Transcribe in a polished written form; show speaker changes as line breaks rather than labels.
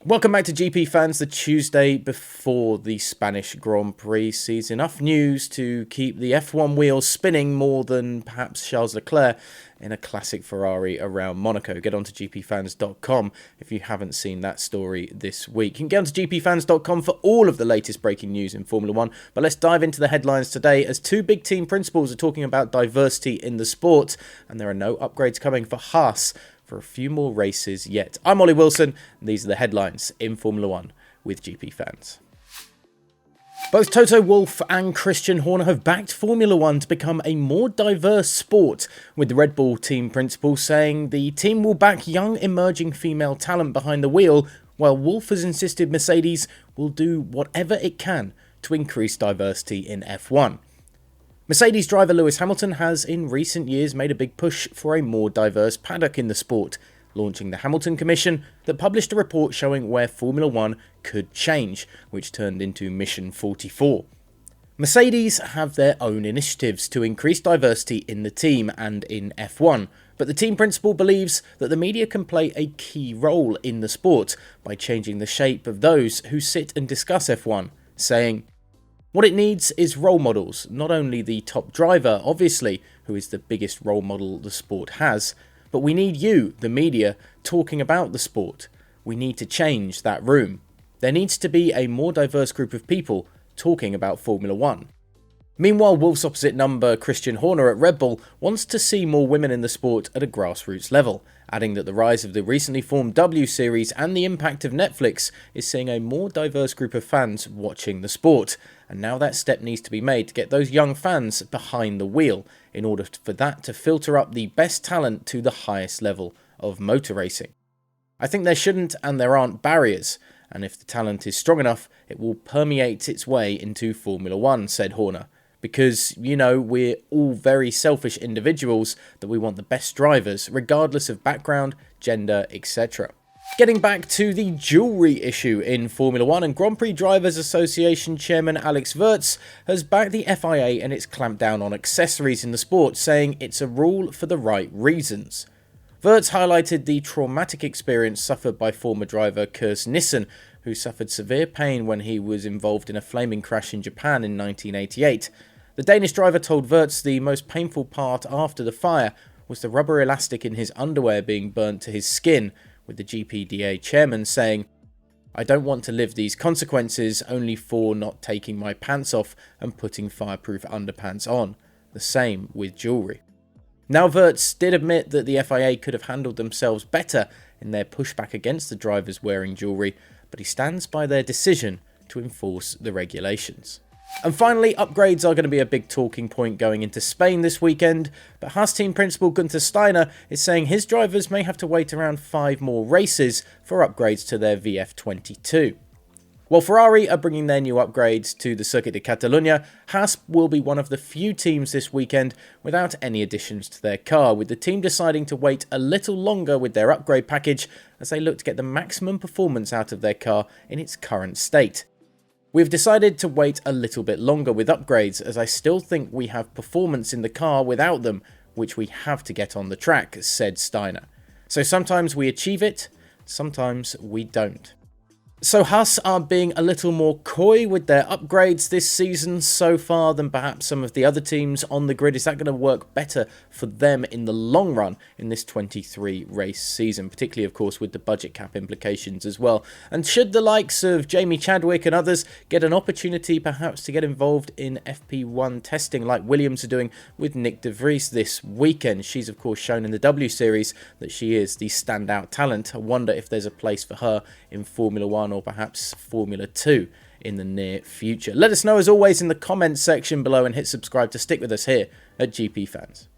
Welcome back to GP Fans, the Tuesday before the Spanish Grand Prix sees enough news to keep the F1 wheels spinning more than perhaps Charles Leclerc in a classic Ferrari around Monaco. Get on to gpfans.com if you haven't seen that story this week. You can get on to gpfans.com for all of the latest breaking news in Formula 1, but let's dive into the headlines today as two big team principals are talking about diversity in the sport, and there are no upgrades coming for Haas for a few more races yet. I'm Ollie Wilson, and these are the headlines in Formula 1 with GP Fans. Both Toto Wolff and Christian Horner have backed Formula 1 to become a more diverse sport, with the Red Bull team principal saying the team will back young emerging female talent behind the wheel, while Wolff has insisted Mercedes will do whatever it can to increase diversity in F1. Mercedes driver Lewis Hamilton has in recent years made a big push for a more diverse paddock in the sport, launching the Hamilton Commission that published a report showing where Formula 1 could change, which turned into Mission 44. Mercedes have their own initiatives to increase diversity in the team and in F1, but the team principal believes that the media can play a key role in the sport by changing the shape of those who sit and discuss F1, saying, "What it needs is role models, not only the top driver, obviously, who is the biggest role model the sport has, but we need you, the media, talking about the sport. We need to change that room. There needs to be a more diverse group of people talking about Formula 1. Meanwhile, Wolff's opposite number, Christian Horner at Red Bull, wants to see more women in the sport at a grassroots level, adding that the rise of the recently formed W Series and the impact of Netflix is seeing a more diverse group of fans watching the sport, and now that step needs to be made to get those young fans behind the wheel in order for that to filter up the best talent to the highest level of motor racing. I think there shouldn't and there aren't barriers, and if the talent is strong enough, it will permeate its way into Formula 1, said Horner. Because, we're all very selfish individuals that we want the best drivers, regardless of background, gender, etc. Getting back to the jewellery issue in Formula 1, and Grand Prix Drivers Association chairman Alex Wurz has backed the FIA and its clampdown on accessories in the sport, saying it's a rule for the right reasons. Wurz highlighted the traumatic experience suffered by former driver Magnussen, who suffered severe pain when he was involved in a flaming crash in Japan in 1988. The Danish driver told Wurz the most painful part after the fire was the rubber elastic in his underwear being burnt to his skin, with the GPDA chairman saying, "I don't want to live these consequences only for not taking my pants off and putting fireproof underpants on. The same with jewellery." Now Wurz did admit that the FIA could have handled themselves better in their pushback against the drivers wearing jewellery, but he stands by their decision to enforce the regulations. And finally, upgrades are going to be a big talking point going into Spain this weekend, but Haas team principal Guenther Steiner is saying his drivers may have to wait around 5 more races for upgrades to their VF22. While Ferrari are bringing their new upgrades to the Circuit de Catalunya, Haas will be one of the few teams this weekend without any additions to their car, with the team deciding to wait a little longer with their upgrade package as they look to get the maximum performance out of their car in its current state. "We've decided to wait a little bit longer with upgrades as I still think we have performance in the car without them, which we have to get on the track," said Steiner. "So sometimes we achieve it, sometimes we don't." So Haas are being a little more coy with their upgrades this season so far than perhaps some of the other teams on the grid. Is that going to work better for them in the long run in this 23 race season, particularly of course with the budget cap implications as well? And should the likes of Jamie Chadwick and others get an opportunity perhaps to get involved in FP1 testing like Williams are doing with Nick de Vries this weekend? She's of course shown in the W Series that she is the standout talent. I wonder if there's a place for her in Formula 1 or perhaps Formula 2 in the near future. Let us know as always in the comments section below and hit subscribe to stick with us here at GP Fans.